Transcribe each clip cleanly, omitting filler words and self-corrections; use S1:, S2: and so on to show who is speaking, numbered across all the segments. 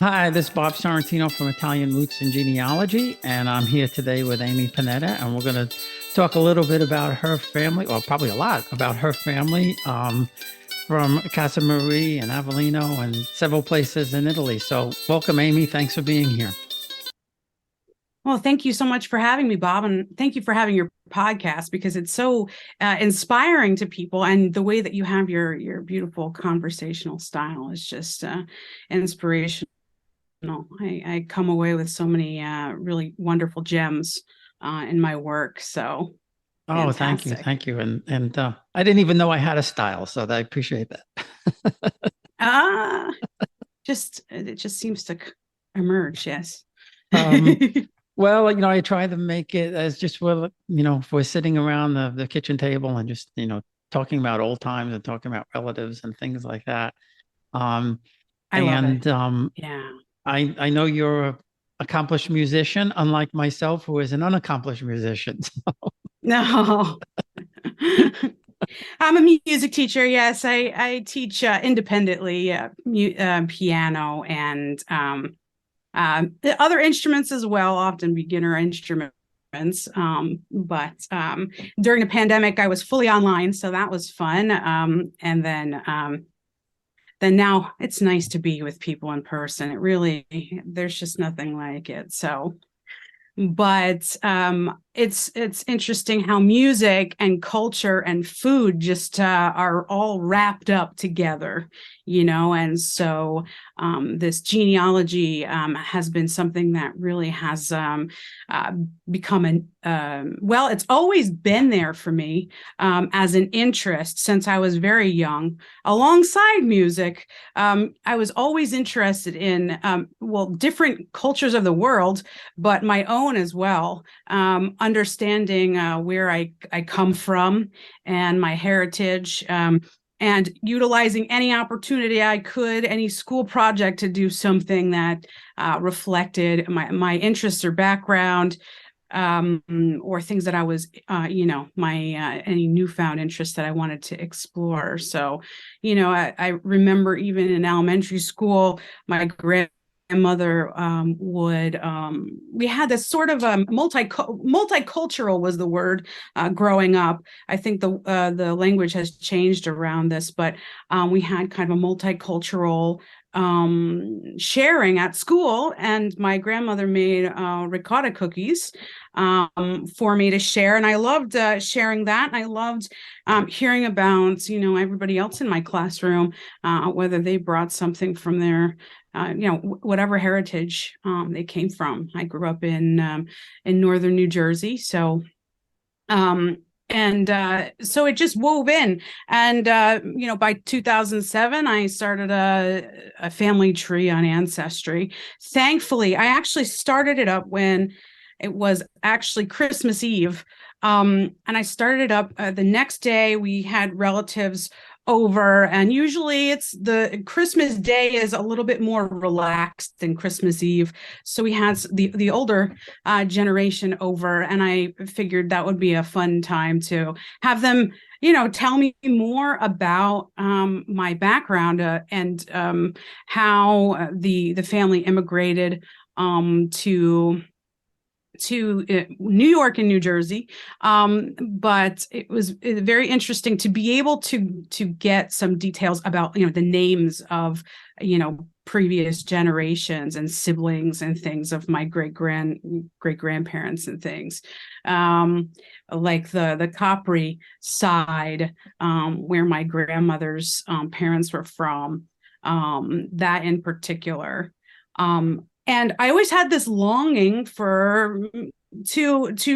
S1: Hi, this is Bob Sorrentino from Italian Roots and Genealogy, and I'm here today with Amy Panetta, and we're going to talk a little bit about her family, or probably a lot about her family, from Casa Marie and Avellino and several places in Italy. So welcome, Amy. Thanks for being here.
S2: Well, thank you so much for having me, Bob, and thank you for having your podcast because it's so inspiring to people, and the way that you have your beautiful conversational style is just inspirational. I come away with so many really wonderful gems in my work. So
S1: Oh, thank you,
S2: fantastic.
S1: thank you, and I didn't even know I had a style, so I appreciate that.
S2: Ah, just it just seems to emerge. Yes.
S1: Um, Well, I try to make it as just if we're sitting around the kitchen table and just, talking about old times and talking about relatives and things like that. Um,
S2: I love it.
S1: and
S2: Yeah.
S1: I know you're a accomplished musician, unlike myself, who is an unaccomplished musician.
S2: No. I'm a music teacher. Yes, I teach independently piano and other instruments as well, often beginner instruments. But during the pandemic, I was fully online, so that was fun. And then now it's nice to be with people in person. It really, there's just nothing like it. But it's interesting how music and culture and food just are all wrapped up together, and so this genealogy has been something that really has uh, become an well, it's always been there for me as an interest since I was very young. Alongside music, I was always interested in well, different cultures of the world, but my own as well. Understanding where I come from and my heritage, and utilizing any opportunity I could, any school project to do something that reflected my interests or background, or things that I was, my any newfound interests that I wanted to explore. So, I remember even in elementary school, my grandmother would we had this sort of multicultural was the word growing up. I think the language has changed around this, but we had kind of a multicultural sharing at school, and my grandmother made ricotta cookies for me to share, and I loved sharing that, and I loved hearing about everybody else in my classroom, whether they brought something from their whatever heritage they came from. I grew up in northern New Jersey, so um, so it just wove in. And by 2007, I started a family tree on Ancestry. Thankfully, I actually started it up when it was actually Christmas Eve. And I started it up the next day. We had relatives over, and usually it's the Christmas day is a little bit more relaxed than Christmas Eve. So we had the older generation over, and I figured that would be a fun time to have them, tell me more about my background, and how the family immigrated to New York and New Jersey. But it was very interesting to be able to get some details about the names of previous generations and siblings and things of my great grandparents and things, like the Capri side, where my grandmother's parents were from, that in particular. And I always had this longing to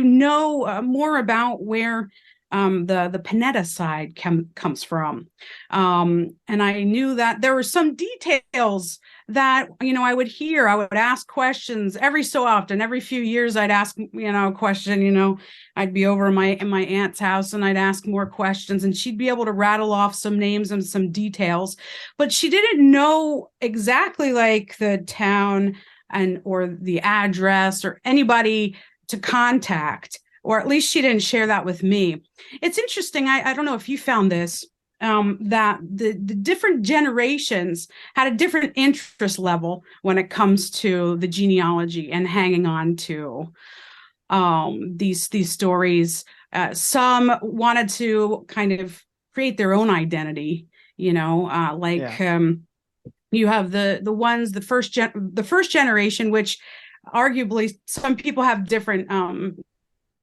S2: know more about where the Panetta side comes from. And I knew that there were some details that I would hear. I would ask questions every so often. Every few years, I'd ask a question. I'd be over in my aunt's house, and I'd ask more questions, and she'd be able to rattle off some names and some details, but she didn't know exactly like the town and or the address or anybody to contact, or at least she didn't share that with me. It's interesting. I don't know if you found this, that the different generations had a different interest level when it comes to the genealogy and hanging on to these stories. Some wanted to kind of create their own identity, you have the first generation, which arguably some people have different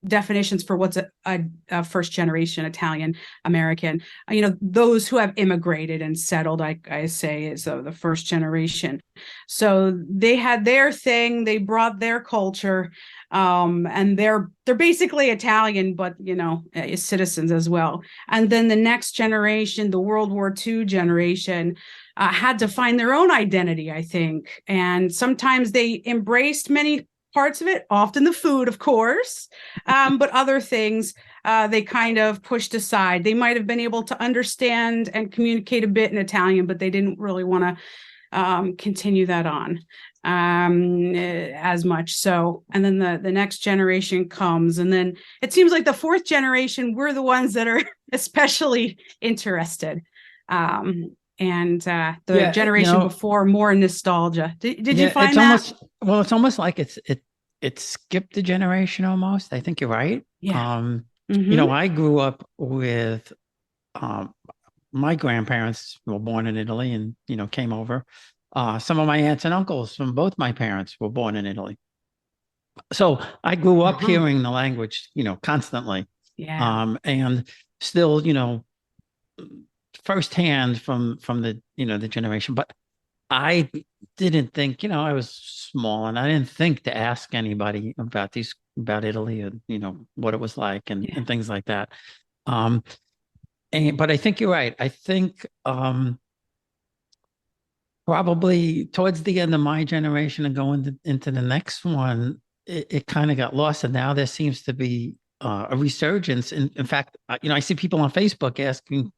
S2: definitions for what's a first generation Italian American. Those who have immigrated and settled, I say, is the first generation. So they had their thing, they brought their culture, and they're basically Italian, but citizens as well. And then the next generation, the World War II generation, had to find their own identity, I think. And sometimes they embraced many parts of it, often the food, of course, but other things they kind of pushed aside. They might have been able to understand and communicate a bit in Italian, but they didn't really want to continue that on as much. So, and then the next generation comes, and then it seems like the fourth generation, we're the ones that are especially interested. And the generation before, more nostalgia. Did you find that?
S1: It's almost like it skipped a generation almost. I think you're right.
S2: Yeah.
S1: I grew up with my grandparents were born in Italy and came over. Some of my aunts and uncles from both my parents were born in Italy. So I grew up hearing the language, constantly.
S2: Yeah.
S1: And still, firsthand from the the generation, but I didn't think, I was small and I didn't think to ask anybody about Italy and what it was like and things like that. But I think you're right. I think probably towards the end of my generation and going into the next one, it kind of got lost, and now there seems to be a resurgence. In fact, I see people on Facebook asking,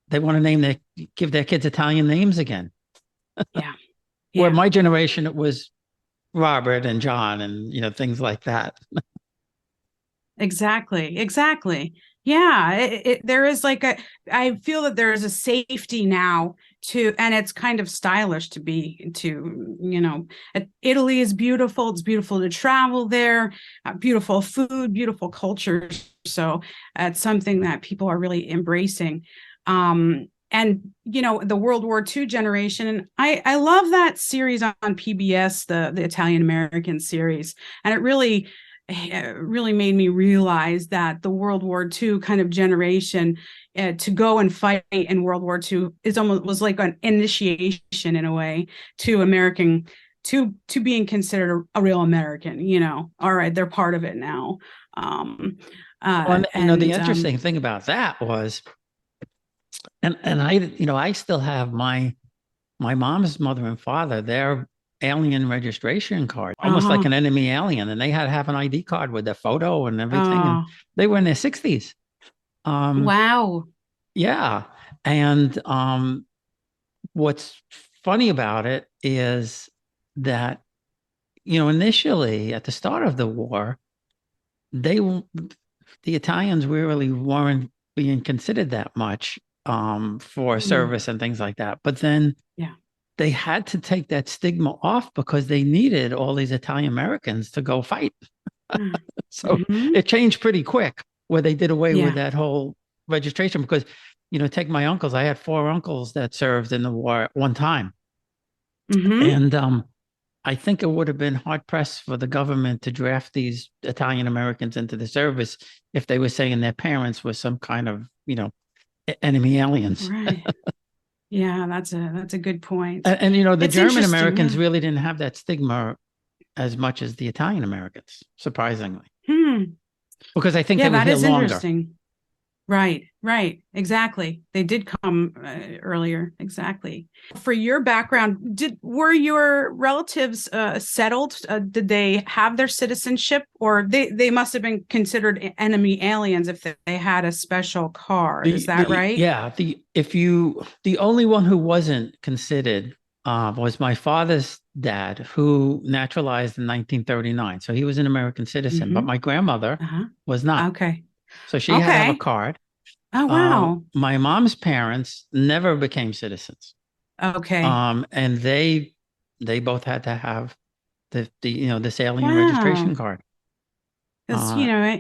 S1: they want to give their kids Italian names again.
S2: Yeah.
S1: Where my generation, it was Robert and John and, things like that.
S2: Exactly. Yeah. There is I feel that there is a safety now and it's kind of stylish Italy is beautiful. It's beautiful to travel there, beautiful food, beautiful culture. So it's something that people are really embracing. And the World War II generation, and I love that series on PBS, the Italian American series, and it really made me realize that the World War II kind of generation to go and fight in World War II was like an initiation in a way to American to being considered a real American. All right, they're part of it now.
S1: The interesting thing about that was. And I still have my mom's mother and father, their alien registration card, almost like an enemy alien. And they had to have an ID card with their photo and everything. And they were in their 60s.
S2: Wow.
S1: Yeah. And what's funny about it is that, initially at the start of the war, the Italians really weren't being considered that much for service and things like that. But then they had to take that stigma off because they needed all these Italian Americans to go fight. So it changed pretty quick where they did away with that whole registration because, take my uncles. I had 4 uncles that served in the war at one time. And I think it would have been hard pressed for the government to draft these Italian Americans into the service if they were saying their parents were some kind of, enemy aliens.
S2: Right. Yeah, that's a good point.
S1: And the German Americans really didn't have that stigma as much as the Italian Americans, surprisingly. Because I think they were here longer.
S2: Interesting. Right. Exactly. They did come earlier. Exactly. For your background, were your relatives settled? Did they have their citizenship, or they must have been considered enemy aliens if they had a special card? Is that right?
S1: Yeah. The only one who wasn't considered was my father's dad, who naturalized in 1939. So he was an American citizen, but my grandmother was not.
S2: Okay.
S1: So she had to have a card.
S2: Oh, wow.
S1: My mom's parents never became citizens.
S2: Okay.
S1: And they both had to have the this alien registration
S2: Wow.
S1: card.
S2: Because,
S1: Uh,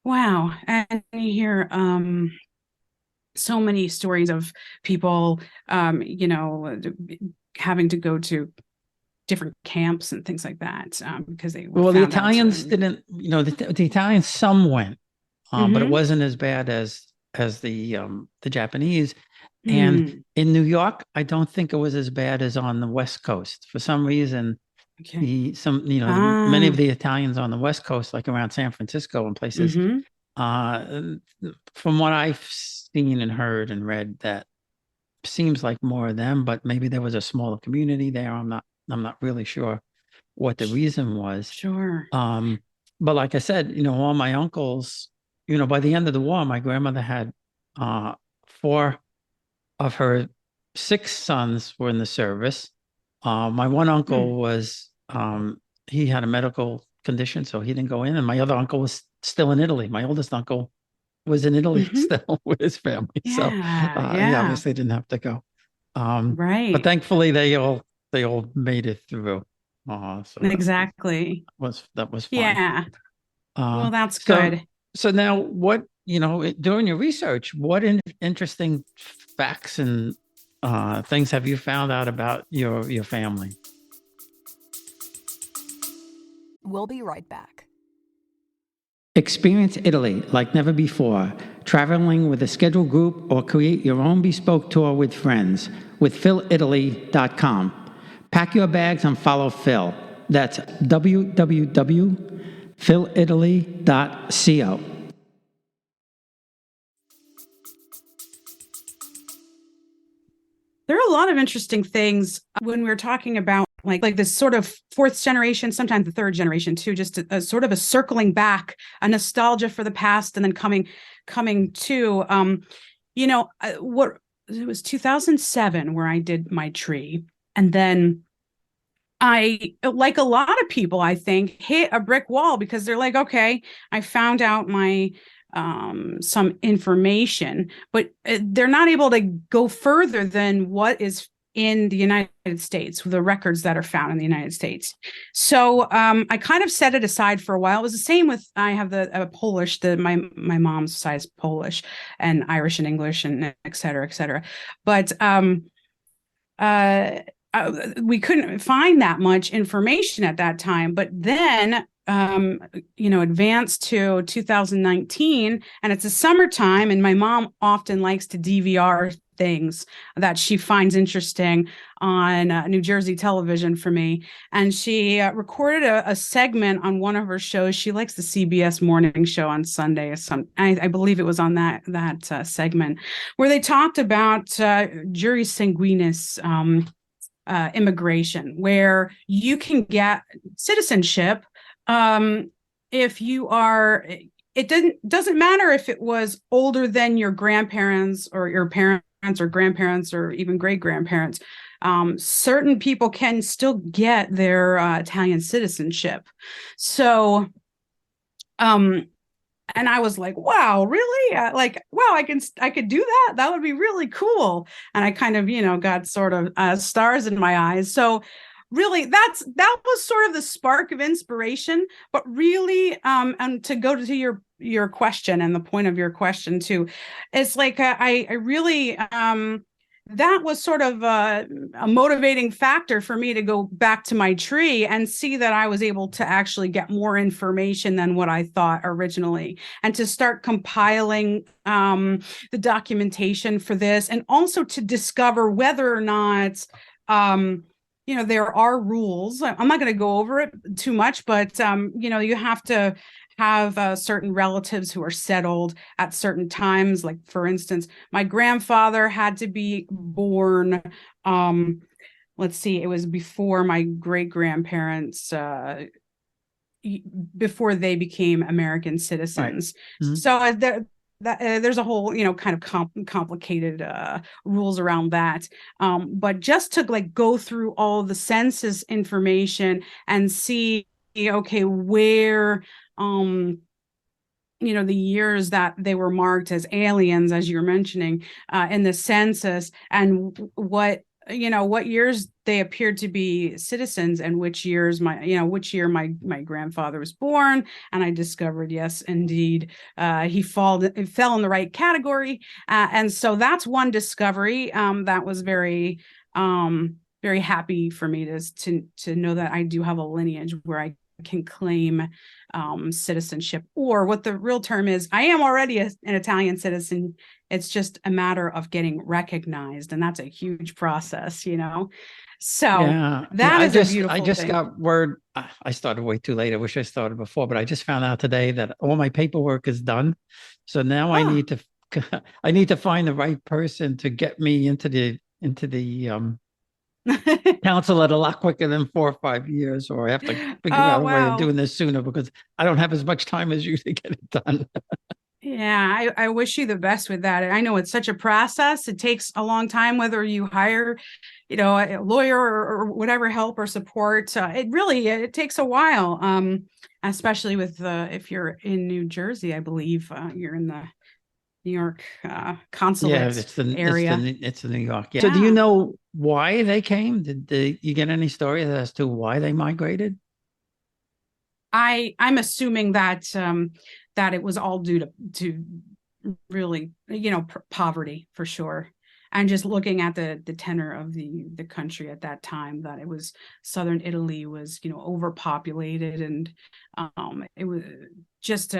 S2: wow. And you hear so many stories of people, having to go to different camps and things like that, because they were
S1: well, the
S2: found out.
S1: Italians didn't, the Italians some went, but it
S2: Mm-hmm.
S1: wasn't as bad as the Japanese. And
S2: Mm,
S1: in New York, I don't think it was as bad as on the West Coast. For some reason,
S2: okay.
S1: many
S2: Ah.
S1: of the Italians on the West Coast, like around San Francisco and places,
S2: Mm-hmm.
S1: uh, from what I've seen and heard and read, that seems like more of them, but maybe there was a smaller community there. I'm not really sure what the reason was.
S2: Sure.
S1: Um, but like I said, all my uncles, by the end of the war, my grandmother had uh four of her six sons were in the service. My one
S2: Mm.
S1: uncle was he had a medical condition, so he didn't go in, and my other uncle was still in Italy. My oldest uncle was in Italy
S2: Mm-hmm.
S1: still with his family, so
S2: Yeah.
S1: he
S2: Yeah.
S1: obviously didn't have to go. But
S2: Right.
S1: thankfully they all made it through. So
S2: Exactly.
S1: that was fine.
S2: Yeah.
S1: Uh,
S2: Well, that's
S1: so
S2: good.
S1: so now what, doing your research, what interesting facts and things have you found out about your family?
S3: We'll be right back.
S1: Experience Italy like never before, traveling with a scheduled group or create your own bespoke tour with friends with philitaly.com. Pack your bags and follow Phil. That's www.philitaly.co.
S2: There are a lot of interesting things when we're talking about like this sort of fourth generation, sometimes the third generation too, just a sort of a circling back, a nostalgia for the past, and then coming to what it was 2007 where I did my tree, and then I, like a lot of people, I think, hit a brick wall because they're like, okay, I found out my some information, but they're not able to go further than what is in the United States, the records that are found in the United States. So I kind of set it aside for a while. It was the same with, I have the Polish, my mom's side is Polish and Irish and English and et cetera, et cetera. But uh, we couldn't find that much information at that time. But then, advanced to 2019, and it's a summertime, and my mom often likes to DVR things that she finds interesting on New Jersey television for me. And she recorded a segment on one of her shows. She likes the CBS morning show on Sunday. I believe it was on that segment where they talked about juris sanguinis, immigration, where you can get citizenship if you are. It doesn't matter if it was older than your grandparents or your parents or grandparents or even great grandparents. Certain people can still get their Italian citizenship. So, and I was like, wow, really? Like, wow, I could do that. That would be really cool. And I kind of, got sort of stars in my eyes. So really that was sort of the spark of inspiration. But really, and to go to your question and the point of your question too, it's like I really that was sort of a motivating factor for me to go back to my tree and see that I was able to actually get more information than what I thought originally, and to start compiling the documentation for this, and also to discover whether or not there are rules. I'm not going to go over it too much, but you have to have certain relatives who are settled at certain times. Like, for instance, my grandfather had to be born. Let's see, it was before my great grandparents, before they became American
S1: Right.
S2: citizens.
S1: Mhm.
S2: So there's a whole, kind of complicated rules around that. But just to like go through all the census information and see, okay, where the years that they were marked as aliens, as you're mentioning, in the census, and what years they appeared to be citizens, and which year my grandfather was born. And I discovered, yes, indeed, he fell in the right category. And so that's one discovery that was very, very happy for me to know that I do have a lineage where I can claim citizenship, or what the real term is, I am already an Italian citizen. It's just a matter of getting recognized, and that's a huge process, So that is a beautiful
S1: I just
S2: thing.
S1: got word. I started way too late. I wish I started before, but I just found out today that all my paperwork is done. So now I need to find the right person to get me into the consulate a lot quicker than 4 or 5 years, or I have to figure out a way of doing this sooner, because I don't have as much time as you to get it done.
S2: Yeah, I wish you the best with that. I know it's such a process. It takes a long time, whether you hire, a lawyer or whatever help or support. It takes a while, especially with if you're in New Jersey, I believe you're in the New York consulate area.
S1: It's the New York. Yeah.
S2: Yeah.
S1: So do you know why they came? Did you get any stories as to why they migrated?
S2: I'm assuming that that it was all due to really, poverty, for sure. And just looking at the tenor of the country at that time, that it was southern Italy was, overpopulated, and it was just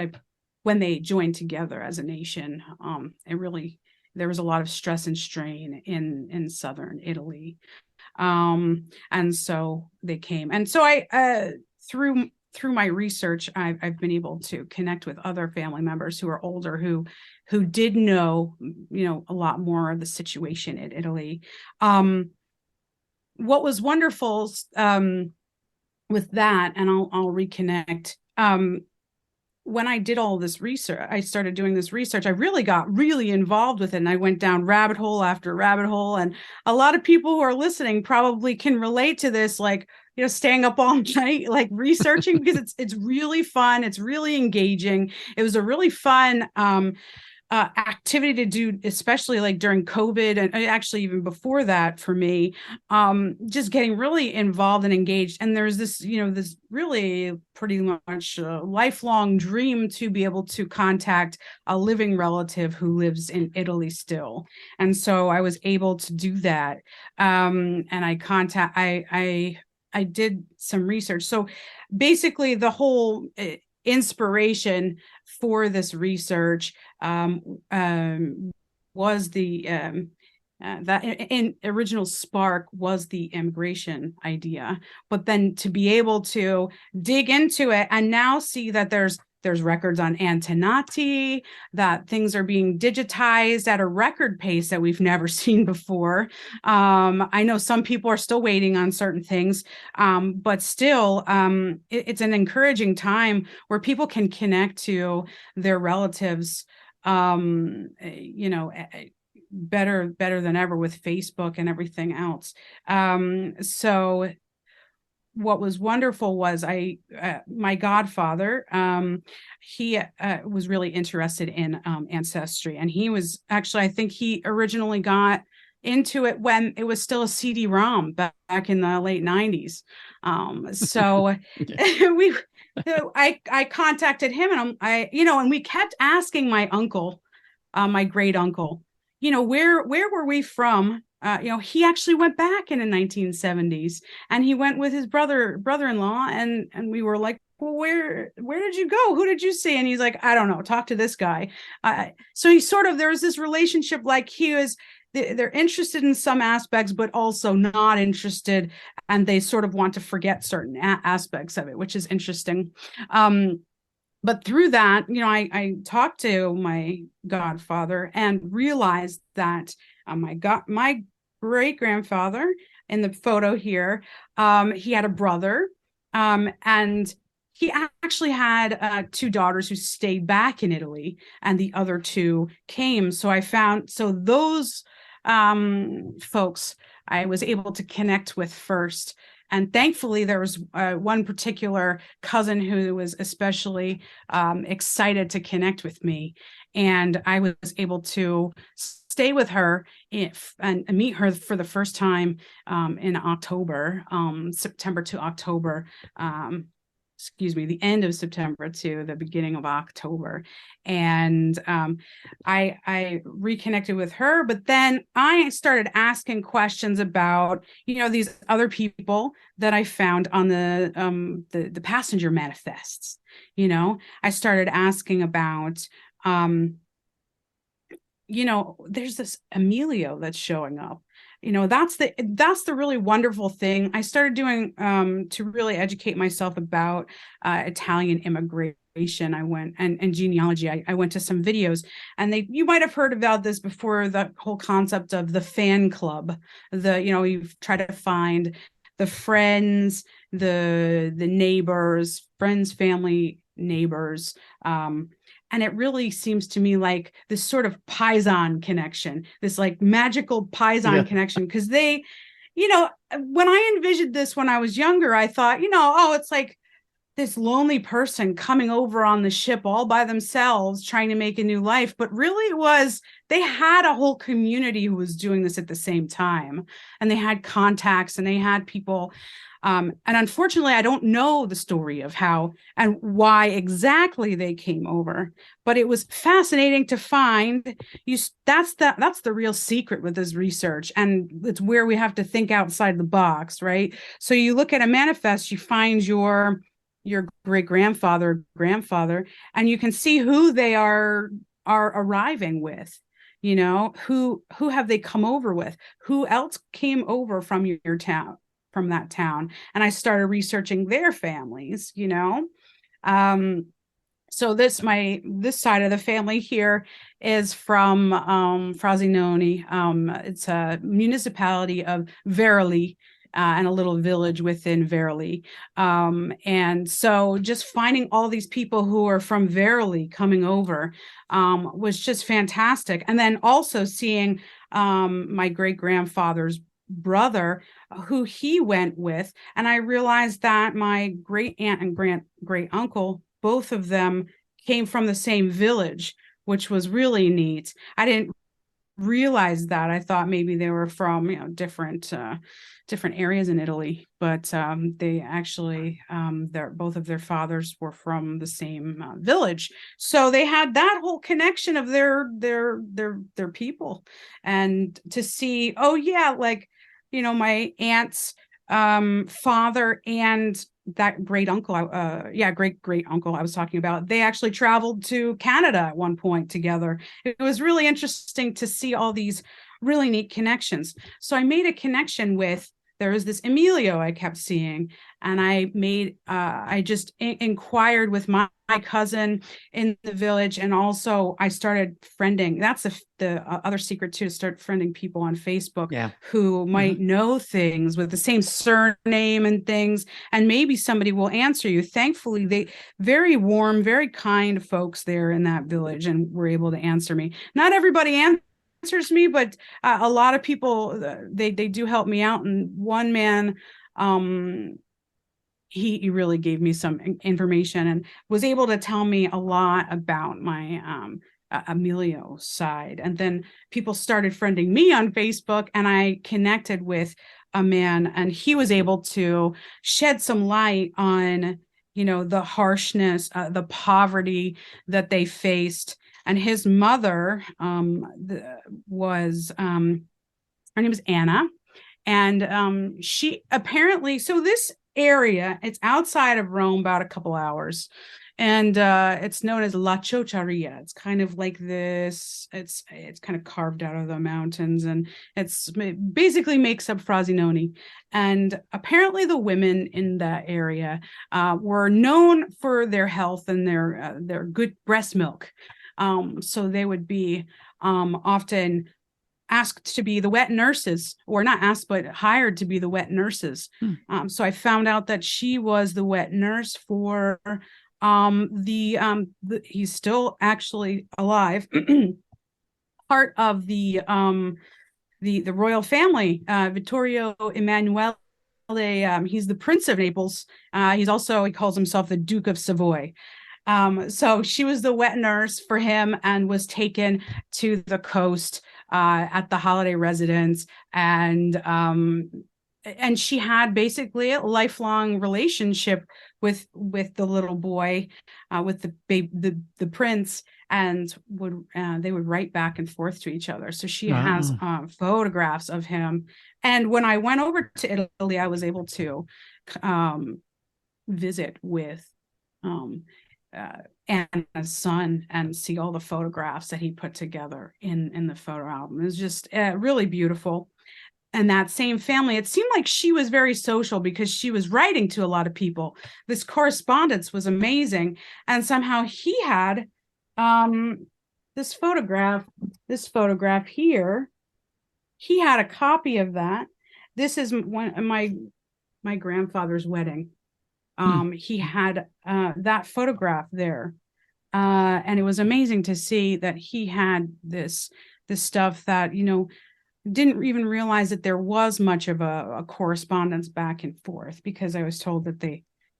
S2: when they joined together as a nation, there was a lot of stress and strain in southern Italy. And so they came. And so I through my research, I've been able to connect with other family members who are older, who did know, a lot more of the situation in Italy. What was wonderful with that, and I'll reconnect. When I did all this research, I started doing this research, I really got really involved with it. And I went down rabbit hole after rabbit hole. And a lot of people who are listening probably can relate to this, like, staying up all night, like researching, because it's really fun. It's really engaging. It was a really fun activity to do, especially like during COVID, and actually even before that for me, just getting really involved and engaged. And there's this, this really pretty much lifelong dream to be able to contact a living relative who lives in Italy still. And so I was able to do that. And I did some research. So basically the whole inspiration for this research was that in original spark was the immigration idea, but then to be able to dig into it and now see that there's records on Antenati, that things are being digitized at a record pace that we've never seen before. I know some people are still waiting on certain things, but still, it's an encouraging time where people can connect to their relatives, better than ever with Facebook and everything else. So what was wonderful was my godfather, he was really interested in Ancestry. And he was actually, I think he originally got into it when it was still a CD-ROM back in the late 90s. So I contacted him, and and we kept asking my uncle, my great uncle, where were we from? He actually went back in the 1970s, and he went with his brother-in-law, and we were like, well, where did you go? Who did you see? And he's like, I don't know, talk to this guy. So he there was this relationship, like they're interested in some aspects, but also not interested, and they sort of want to forget certain aspects of it, which is interesting. But through that, I talked to my godfather and realized that my great grandfather in the photo here, he had a brother, and he actually had 2 daughters who stayed back in Italy, and the other 2 came. So those folks I was able to connect with first. And thankfully, there was one particular cousin who was especially excited to connect with me. And I was able to stay with her and meet her for the first time in October, September to October. The end of September to the beginning of October. And I reconnected with her, but then I started asking questions about, these other people that I found on the passenger manifests. I started asking about, there's this Emilio that's showing up. That's the really wonderful thing I started doing to really educate myself about Italian immigration. I went and genealogy. I went to some videos, and you might have heard about this before, the whole concept of the fan club. You try to find the friends, the neighbors, friends, family, neighbors. And it really seems to me like this sort of Paisan connection, this like magical Paisan connection. Because they, when I envisioned this when I was younger, I thought, it's like this lonely person coming over on the ship all by themselves, trying to make a new life. But really they had a whole community who was doing this at the same time. And they had contacts and they had people. And unfortunately, I don't know the story of how and why exactly they came over, but it was fascinating to find. That's the real secret with this research, and it's where we have to think outside the box, right? So you look at a manifest, you find your great grandfather, and you can see who they are arriving with. Who have they come over with? Who else came over from your town? From that town, and I started researching their families. So this side of the family here is from Frosinone. It's a municipality of Veroli, and a little village within Veroli. And so just finding all these people who are from Veroli coming over was just fantastic. And then also seeing my great grandfather's brother, who he went with, and I realized that my great aunt and great uncle, both of them came from the same village, which was really neat. I didn't realize that. I thought maybe they were from different areas in Italy, but they actually both of their fathers were from the same village, so they had that whole connection of their people. And to see, my aunt's father and that great uncle, great uncle I was talking about, they actually traveled to Canada at one point together. It was really interesting to see all these really neat connections. So I made a connection with, there was this Emilio I kept seeing, and I just inquired with my cousin in the village, and also I started friending. That's the other secret too, to start friending people on Facebook who might know things with the same surname and things, and maybe somebody will answer you. Thankfully, they very warm, very kind folks there in that village, and were able to answer me. Not everybody answers me, but a lot of people, they do help me out. And one man, he really gave me some information and was able to tell me a lot about my Emilio side. And then people started friending me on Facebook, and I connected with a man, and he was able to shed some light on the harshness, the poverty that they faced. And his mother was her name is Anna, and she apparently, so this area, it's outside of Rome, about a couple hours, and it's known as La Ciociaria. It's kind of like this. It's kind of carved out of the mountains, and it basically makes up Frosinone. And apparently, the women in that area were known for their health and their good breast milk. So they would be often asked to be the wet nurses, or not asked, but hired to be the wet nurses. So I found out that she was the wet nurse for he's still actually alive, part of the royal family, Vittorio Emanuele he's the Prince of Naples. He calls himself the Duke of Savoy. So she was the wet nurse for him and was taken to the coast at the holiday residence. And she had basically a lifelong relationship with the little boy, with the prince, and they would write back and forth to each other. So she has photographs of him. And when I went over to Italy, I was able to visit with Anna's son and see all the photographs that he put together in the photo album. It was just really beautiful. And that same family, it seemed like she was very social because she was writing to a lot of people. This correspondence was amazing. And somehow he had this photograph here. He had a copy of that. This is my grandfather's wedding. He had that photograph there. And it was amazing to see that he had this stuff that, didn't even realize that there was much of a correspondence back and forth, because I was told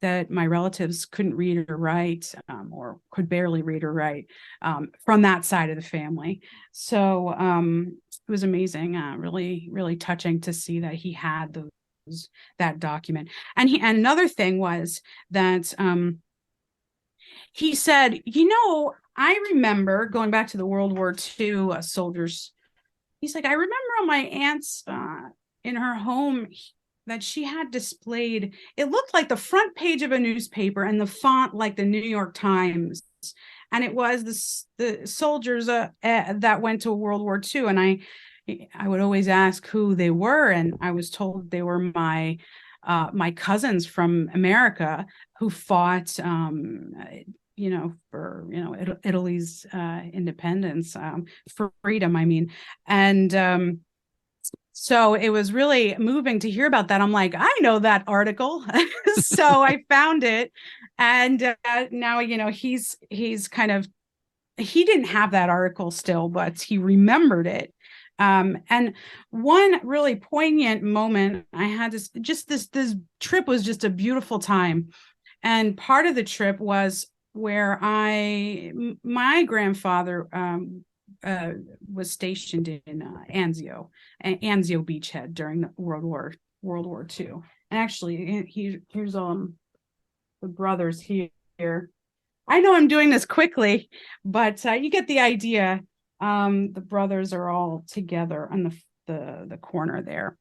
S2: that my relatives couldn't read or write, or could barely read or write, from that side of the family. So it was amazing, really, really touching to see that he had that document. And another thing was that he said, I remember going back to the World War II soldiers. He's like, I remember on my aunt's in her home that she had displayed, it looked like the front page of a newspaper and the font like the New York Times. And it was the soldiers that went to World War II. And I would always ask who they were. And I was told they were my cousins from America who fought, for Italy's independence, for freedom, I mean. And so it was really moving to hear about that. I'm like, I know that article. So I found it. And now, he's kind of, he didn't have that article still, but he remembered it. And one really poignant moment I had, this trip was just a beautiful time. And part of the trip was where my grandfather was stationed in Anzio beachhead during the World War II. And actually, here's the brothers here. I know I'm doing this quickly, but you get the idea. The brothers are all together on the corner there.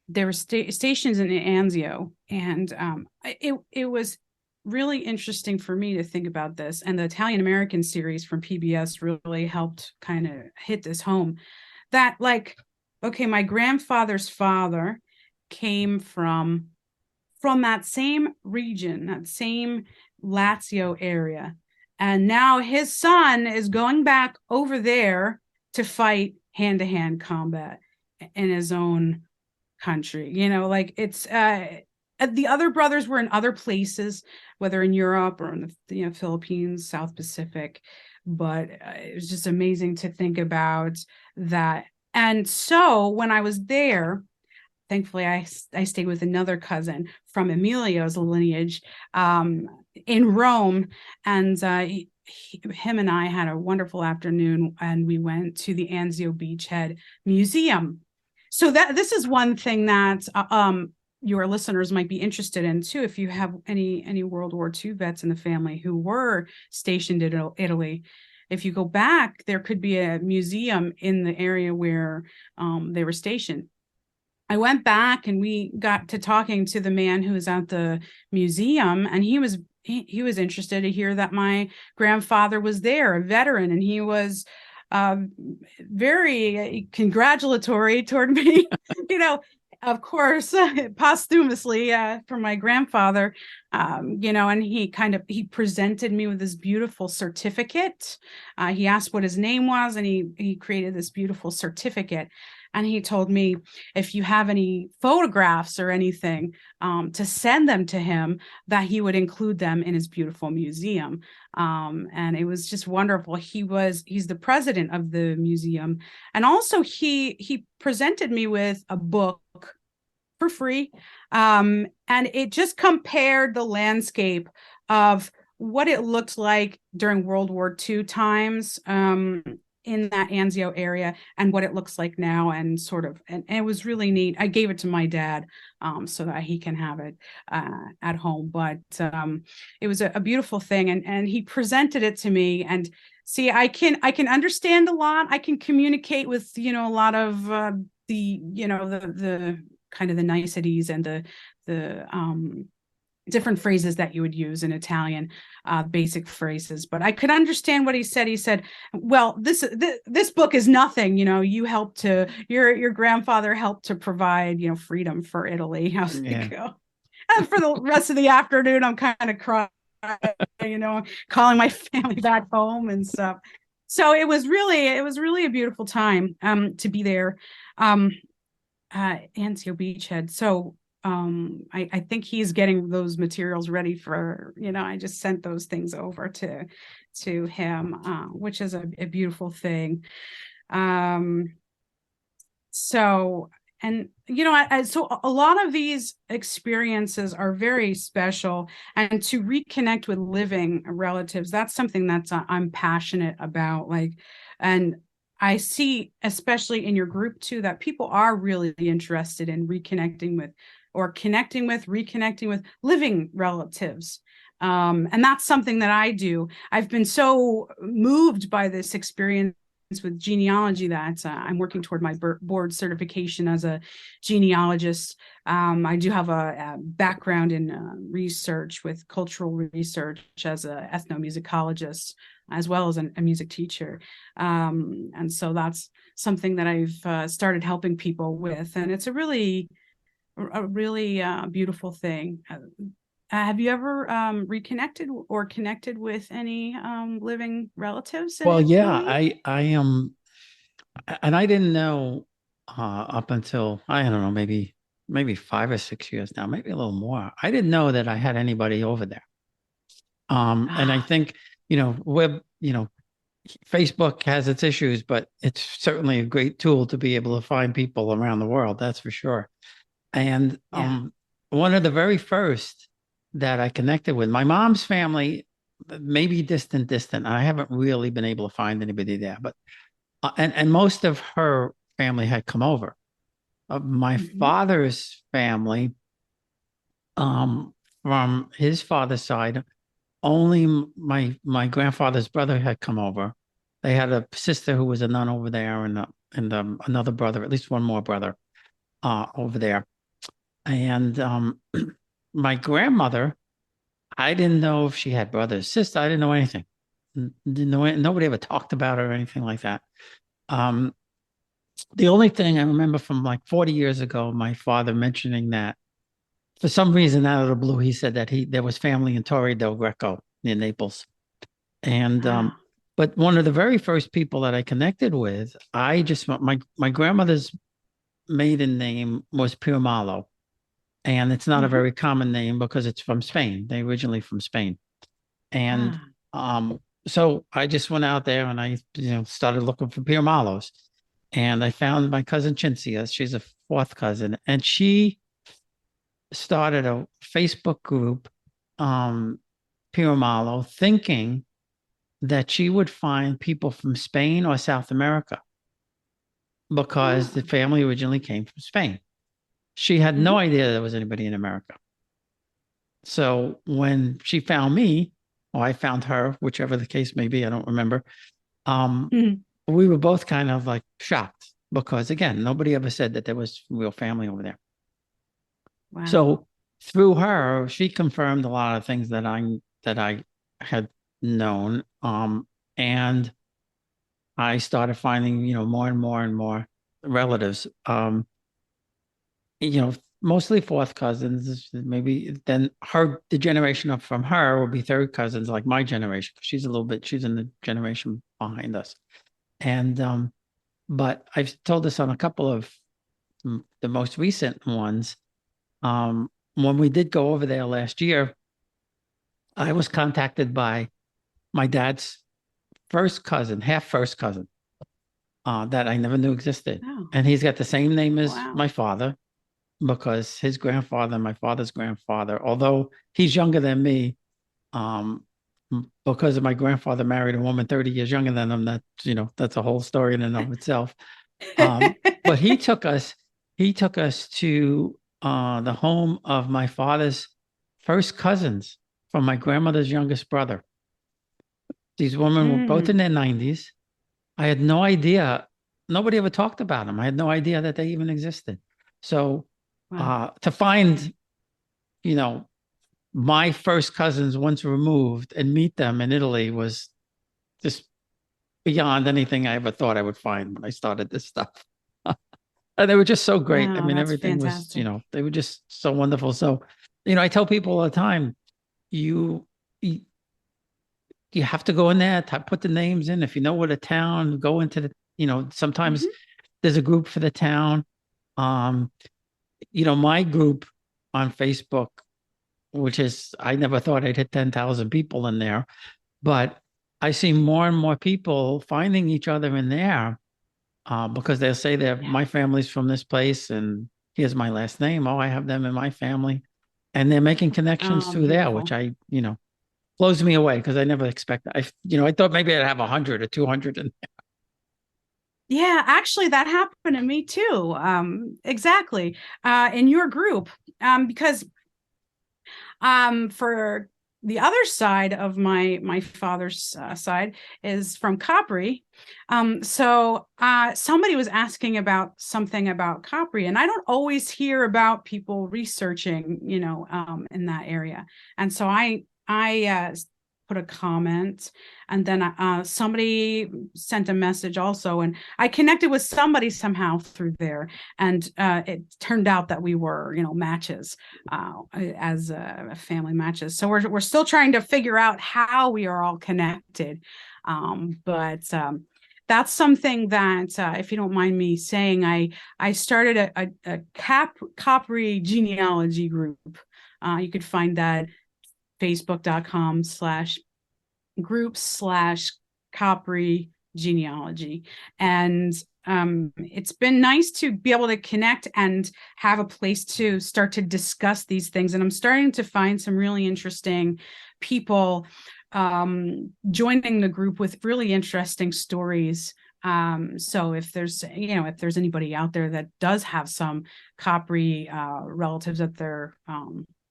S2: They were stationed in Anzio, and it was really interesting for me to think about this. And the Italian American series from PBS really helped kind of hit this home. That, like, okay, my grandfather's father came from that same region, that same Lazio area. And now his son is going back over there to fight hand-to-hand combat in his own country. It's the other brothers were in other places, whether in Europe or in the Philippines, South Pacific. But it was just amazing to think about that. And so when I was there, thankfully, I stayed with another cousin from Emilio's lineage in Rome. And him and I had a wonderful afternoon, and we went to the Anzio Beachhead Museum. So this is one thing that your listeners might be interested in too. If you have any World War II vets in the family who were stationed in Italy, if you go back, there could be a museum in the area where they were stationed. I went back and we got to talking to the man who was at the museum, and he was interested to hear that my grandfather was there, a veteran, and he was very congratulatory toward me, of course, posthumously from my grandfather, and he presented me with this beautiful certificate. He asked what his name was, and he created this beautiful certificate. And he told me if you have any photographs or anything, to send them to him, that he would include them in his beautiful museum. And it was just wonderful. He's the president of the museum. And also he presented me with a book for free. And it just compared the landscape of what it looked like during World War II times in that Anzio area and what it looks like now, and it was really neat. I gave it to my dad so that he can have it at home. But it was a beautiful thing, and he presented it to me. And see, I can understand a lot. I can communicate with a lot of the kind of the niceties and the different phrases that you would use in Italian, basic phrases. But I could understand what he said. He said, well, this book is nothing. You helped to, your grandfather helped to provide, freedom for Italy. I was like, oh. And for the rest of the afternoon, I'm kind of crying, calling my family back home and stuff. So it was really a beautiful time to be there. Anzio Beachhead. So I think he's getting those materials ready for, I just sent those things over to him, which is a beautiful thing. So a lot of these experiences are very special, and to reconnect with living relatives, that's something that's I'm passionate about. And I see, especially in your group too, that people are really interested in reconnecting with living relatives. And that's something that I do. I've been so moved by this experience with genealogy that I'm working toward my board certification as a genealogist. I do have a background in research with cultural research as an ethnomusicologist, as well as a music teacher. And so that's something that I've started helping people with. And it's a really beautiful thing. Have you ever reconnected or connected with any living relatives?
S1: Well, yeah, I am, and I didn't know up until, I don't know, maybe 5 or 6 years now, maybe a little more. I didn't know that I had anybody over there. And I think, Facebook has its issues, but it's certainly a great tool to be able to find people around the world. That's for sure. And one of the very first that I connected with, my mom's family, maybe distant. I haven't really been able to find anybody there, but and most of her family had come over. My father's family, from his father's side, only my grandfather's brother had come over. They had a sister who was a nun over there, and another brother, at least one more brother, over there. And my grandmother, I didn't know if she had brothers, sister. I didn't know anything. Didn't know nobody ever talked about her or anything like that. The only thing I remember from like 40 years ago, my father mentioning that for some reason out of the blue, he said that there was family in Torre del Greco near Naples. And but one of the very first people that I connected with, my grandmother's maiden name was Pirmalo. And it's not a very common name because it's from Spain. They originally from Spain. And so I just went out there and I started looking for Pirmalos. And I found my cousin Cincia. She's a fourth cousin. And she started a Facebook group, Pirmalo, thinking that she would find people from Spain or South America because the family originally came from Spain. She had no idea there was anybody in America. So when she found me, or I found her, whichever the case may be, I don't remember. We were both kind of like shocked because, again, nobody ever said that there was real family over there. Wow. So through her, she confirmed a lot of things that I had known. And I started finding, more and more relatives. Mostly fourth cousins, maybe then the generation up from her will be third cousins, like my generation. She's in the generation behind us. And, but I've told this on a couple of the most recent ones. When we did go over there last year, I was contacted by my dad's half first cousin, that I never knew existed. Oh. And he's got the same name as my father. because his grandfather, my father's grandfather, although he's younger than me, because of my grandfather married a woman 30 years younger than him, that's a whole story in and of itself. But he took us to the home of my father's first cousins from my grandmother's youngest brother. These women were both in their 90s. I had no idea. Nobody ever talked about them. I had no idea that they even existed. So
S2: Wow.
S1: to find, my first cousins once removed and meet them in Italy was just beyond anything I ever thought I would find when I started this stuff. And they were just so great. I
S2: Wow,
S1: mean,
S2: that's
S1: everything was,
S2: fantastic.
S1: they were just so wonderful. So, I tell people all the time, you you, you have to go in there, put the names in. If you know what a town, go into the, sometimes
S2: Mhm.
S1: there's a group for the town. Um, my group on Facebook, which is, I never thought I'd hit 10,000 people in there, but I see more and more people finding each other in there because they'll say that
S2: Yeah.
S1: my family's from this place and here's my last name. Oh, I have them in my family. And they're making connections
S2: Oh,
S1: through there, which
S2: beautiful.
S1: blows me away because I never expected. I thought maybe I'd have 100 or 200. And
S2: Yeah, actually, that happened to me too. Exactly. In your group, because for the other side of my father's side is from Capri. So somebody was asking about something about Capri, and I don't always hear about people researching, in that area. And so I put a comment, and then somebody sent a message also, and I connected with somebody somehow through there, and it turned out that we were, matches as family matches. So we're still trying to figure out how we are all connected. But that's something that, if you don't mind me saying, I started a Capri genealogy group. You could find that facebook.com/groups/Capri genealogy. And it's been nice to be able to connect and have a place to start to discuss these things. And I'm starting to find some really interesting people joining the group with really interesting stories. So if there's anybody out there that does have some Capri relatives that they're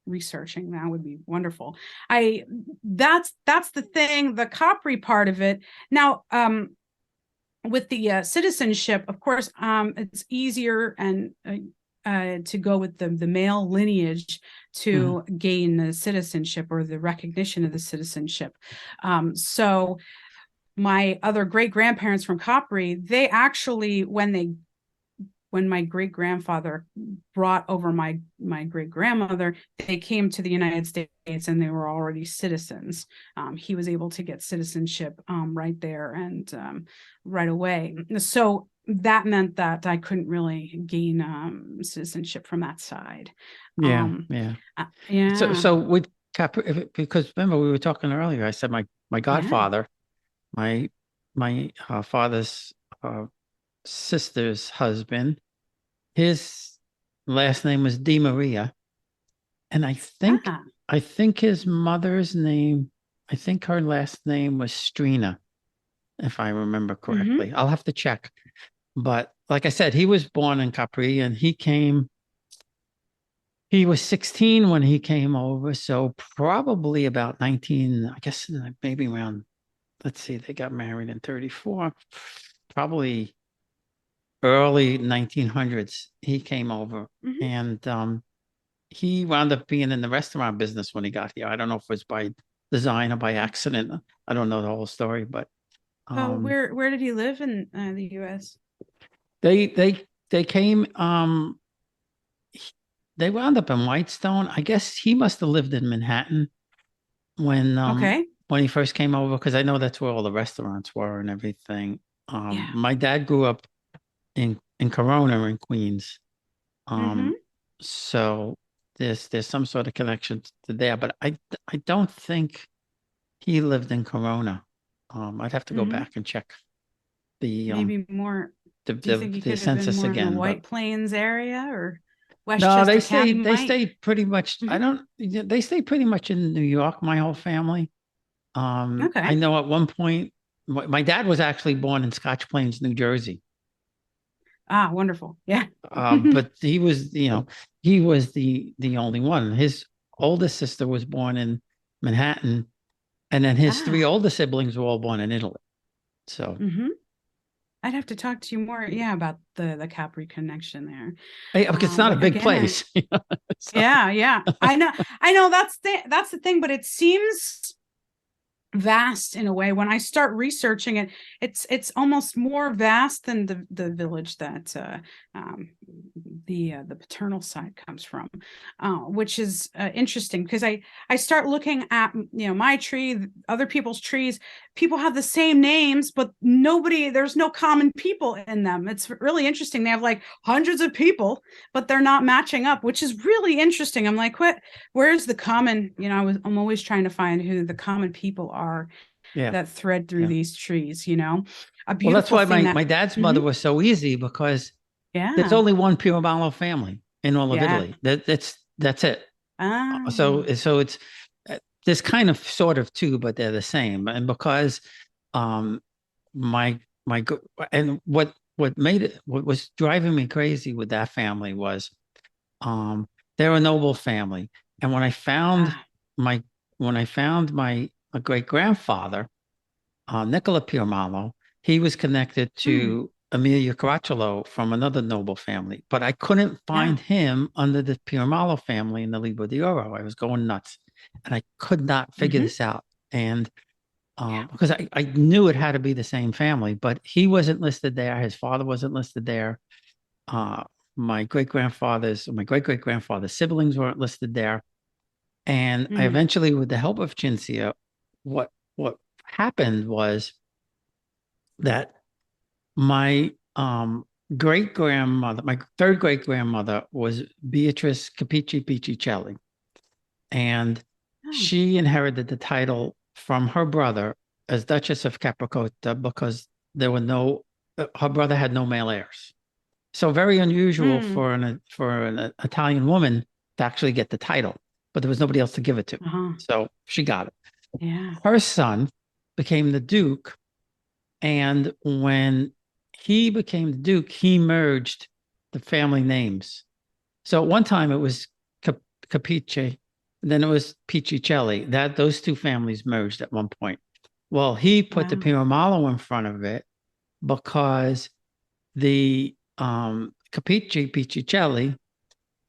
S2: researching, that would be wonderful. That's the thing, the Capri part of it. Now, with the citizenship, of course, it's easier and to go with the male lineage to gain the citizenship or the recognition of the citizenship. So my other great grandparents from Capri, they actually, when my great grandfather brought over my great grandmother, they came to the United States and they were already citizens. He was able to get citizenship right there and right away. So that meant that I couldn't really gain citizenship from that side.
S1: yeah,
S2: Um,
S1: yeah. So,
S2: yeah,
S1: so with Capri, because remember we were talking earlier, I said my
S2: yeah.
S1: godfather, my father's sister's husband, his last name was Di Maria, and I think
S2: Ah,
S1: I think his mother's name, I think her last name was Strina, if I remember
S2: mm-hmm.
S1: correctly. I'll have to check. But like I said, he was born in Capri and he was 16 when he came over. So probably about 19, I guess maybe around, let's see, they got married in 34, probably early 1900s. He came over
S2: Mm-hmm.
S1: and he wound up being in the restaurant business when he got here. I don't know if it was by design or by accident. I don't know the whole story, but
S2: Oh,
S1: um,
S2: where did he live in the U.S.?
S1: they came they wound up in Whitestone. I guess he must have lived in Manhattan
S2: Okay.
S1: when he first came over because I know that's where all the restaurants were and everything.
S2: Yeah.
S1: My dad grew up in Corona in Queens.
S2: Mm-hmm.
S1: So there's some sort of connection to there, but I don't think he lived in Corona. I'd have to go
S2: Mm-hmm.
S1: back and check the
S2: Maybe more.
S1: the
S2: Do you
S1: the,
S2: think he
S1: the
S2: could have been
S1: census
S2: more in the
S1: again, but
S2: White Plains area, or
S1: No,
S2: Westchester County
S1: they
S2: might.
S1: stay pretty much. I
S2: Mhm.
S1: don't. They stay pretty much in New York. My whole family. I
S2: Okay.
S1: know at one point, my dad was actually born in Scotch Plains, New Jersey.
S2: Ah, wonderful. Yeah.
S1: But he was, he was the only one. His oldest sister was born in Manhattan, and then his three
S2: Ah.
S1: older siblings were all born in Italy. So,
S2: Hmm. I'd have to talk to you more, yeah, about the Capri connection there.
S1: because it's not a
S2: But
S1: big
S2: again,
S1: place. So,
S2: yeah, yeah. I know that's the thing, but it seems vast in a way. When I start researching it, it's almost more vast than the village that um, the paternal side comes from, which is interesting because I start looking at my tree, other people's trees. People have the same names, but there's no common people in them. It's really interesting. They have like hundreds of people, but they're not matching up, which is really interesting. I'm like, where's the common? I'm always trying to find who the common people are
S1: yeah,
S2: that thread through
S1: yeah.
S2: these trees. A
S1: Well, that's
S2: beautiful
S1: why
S2: thing
S1: my
S2: that.
S1: dad's mother
S2: Mhm.
S1: was so easy because there's
S2: Yeah,
S1: only one Piro family in all of
S2: yeah.
S1: Italy. That's it.
S2: Ah,
S1: So it's there's kind of sort of two, but they're the same. And because um my my and what was driving me crazy with that family was um they're a noble family. And
S2: ah.
S1: my when I found my great grandfather, Nicola Pirmalo, he was connected
S2: Hmm.
S1: to Amelia Caracciolo from another noble family, but I couldn't
S2: Yeah.
S1: find him under the Pirmalo family in the Libro di Oro. I was going nuts, and I could not figure
S2: Hmm.
S1: this out. And because I knew it had to be the same family, but he wasn't listed there. His father wasn't listed there. Uh, my great great grandfather's siblings weren't listed there. And I
S2: Mm.
S1: eventually, with the help of Cinzia, what happened was that my great grandmother, my third great grandmother, was Beatrice Capici Piccicelli, and
S2: Oh.
S1: she inherited the title from her brother as Duchess of Capricorta because there were no her brother had no male heirs. So very unusual
S2: Mm.
S1: for an Italian woman to actually get the title, but there was nobody else to give it to.
S2: Uh-huh.
S1: So she got it.
S2: Yeah.
S1: Her son became the Duke, and when he became the Duke, he merged the family names. So at one time it was Capice, then it was Piccicelli. Those two families merged at one point. Well, he put the
S2: Wow.
S1: Piramalo in front of it because the Capici Piccicelli,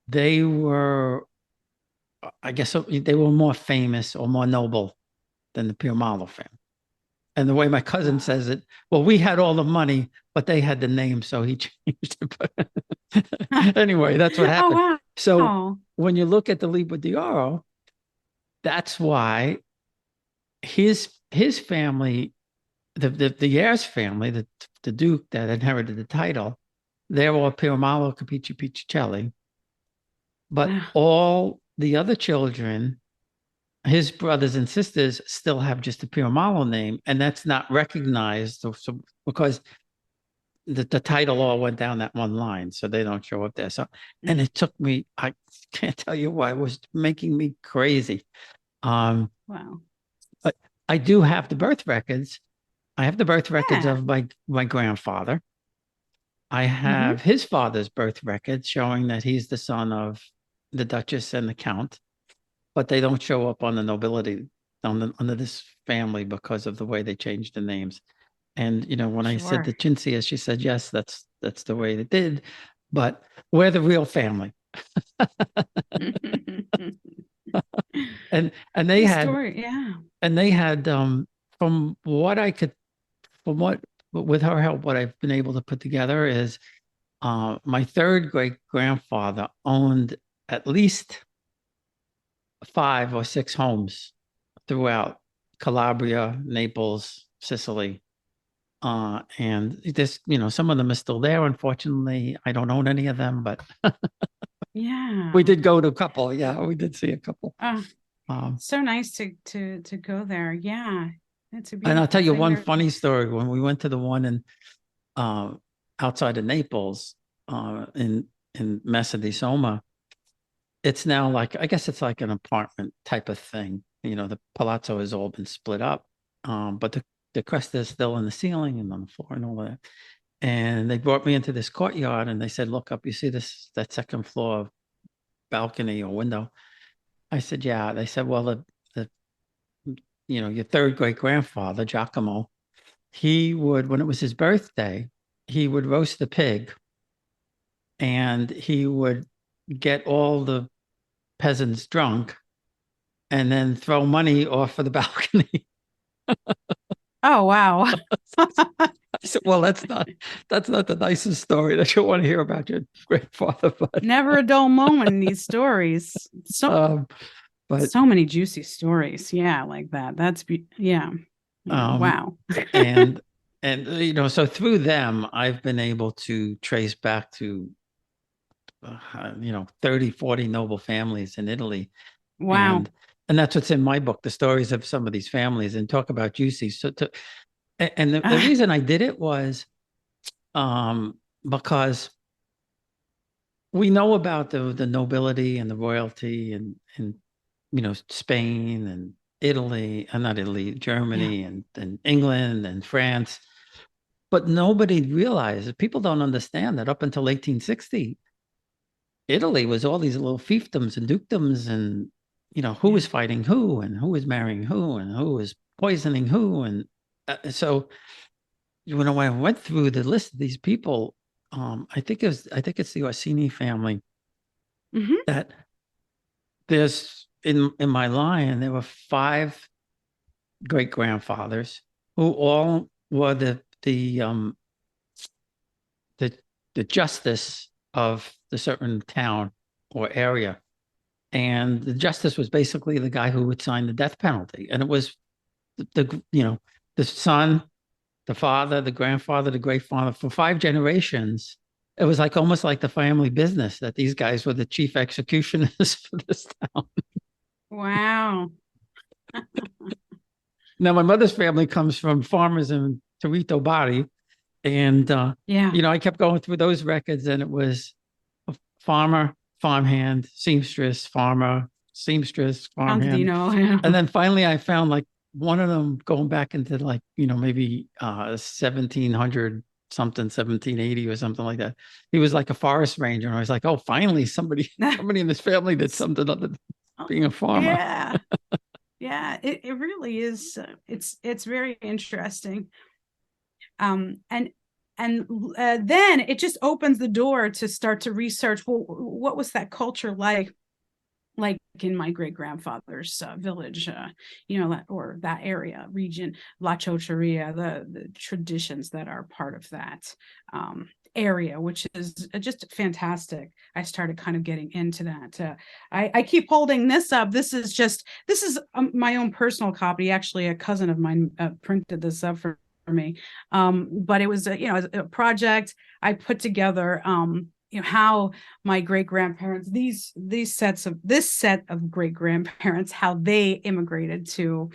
S1: they were, I guess, they were more famous or more noble than the Piramalo family. And the way my cousin
S2: Wow.
S1: says it, well, we had all the money, but they had the name, so he changed it. Anyway, that's what
S2: Oh,
S1: happened.
S2: wow.
S1: So
S2: Oh.
S1: when you look at the Libra d'Oro, that's why his family, the heirs family, the Duke that inherited the title, they're all Piramalo Capici Piccicelli, but
S2: Wow.
S1: all the other children, his brothers and sisters, still have just the Piramalo name, and that's not recognized. So because the title all went down that one line, so they don't show up there. So, and it took me, I can't tell you why, it was making me crazy. Um,
S2: Wow.
S1: but I do have the birth records. I have the birth records
S2: Yeah.
S1: of my grandfather. I
S2: Hmm.
S1: have his father's birth record showing that he's the son of the Duchess and the Count, but they don't show up on the nobility under this family because of the way they changed the names. And when I said
S2: Sure.
S1: to Chintzia, she said, "Yes, that's the way it did, but we're the real family." And they
S2: The
S1: had
S2: story. Yeah.
S1: and they had from what I could from what with her help, what I've been able to put together is my third great grandfather owned at least 5 or 6 homes throughout Calabria, Naples, Sicily. And this, some of them are still there. Unfortunately, I don't own any of them, but we
S2: Yeah.
S1: did go to a couple. Yeah, we did see a couple.
S2: Oh,
S1: Um,
S2: so nice to go there. Yeah. It's a
S1: and I'll tell
S2: beautiful
S1: you
S2: thing
S1: one
S2: there.
S1: funny story. When we went to the one in uh, outside of Naples, in Mesa di Soma, it's now like, I guess it's like an apartment type of thing. The palazzo has all been split up. But the crest is still in the ceiling and on the floor and all that. And they brought me into this courtyard and they said, look up, you see that second floor balcony or window? I said, yeah. They said, well, the your third great grandfather, Giacomo, he would, when it was his birthday, he would roast the pig and he would get all the peasants drunk and then throw money off of the balcony.
S2: Oh, wow.
S1: I said, well, that's not the nicest story that you want to hear about your grandfather, but
S2: Never a dull moment in these stories.
S1: but
S2: So many juicy stories. Yeah, like that. Yeah. Wow.
S1: and so through them, I've been able to trace back to 30, 40 noble families in Italy.
S2: Wow.
S1: And that's what's in my book, the stories of some of these families, and talk about juicy. And the reason I did it was because we know about the nobility and the royalty and Spain and Italy, not Italy, Germany, and England and France. But nobody realized, people don't understand that up until 1860, Italy was all these little fiefdoms and dukedoms, and who was fighting who and who was marrying who and who was poisoning who. And so when I went through the list of these people, I think it's the Orsini family that there's in my line, there were 5 great grandfathers who all were the justice of the certain town or area. And the justice was basically the guy who would sign the death penalty. And it was the son, the father, the grandfather, the great father, for 5 generations. It was like almost like the family business that these guys were the chief executioners for this town.
S2: Wow.
S1: Now, my mother's family comes from farmers in Torito Bari. And, I kept going through those records, and it was a farmer, farmhand, seamstress, farmer, seamstress, farmhand. And then finally I found like one of them going back into like, maybe 1700 something, 1780 or something like that. He was like a forest ranger. And I was like, oh, finally somebody in this family did something other than being a farmer.
S2: Yeah. Yeah, it really is. It's very interesting. And then it just opens the door to start to research, well, what was that culture like in my great grandfather's village, or that area, region, La Chocheria, the traditions that are part of that area, which is just fantastic. I started kind of getting into that. I keep holding this up. This is my own personal copy. Actually, a cousin of mine printed this up for me. But it was a project I put together, how my great grandparents, this set of great grandparents, how they immigrated to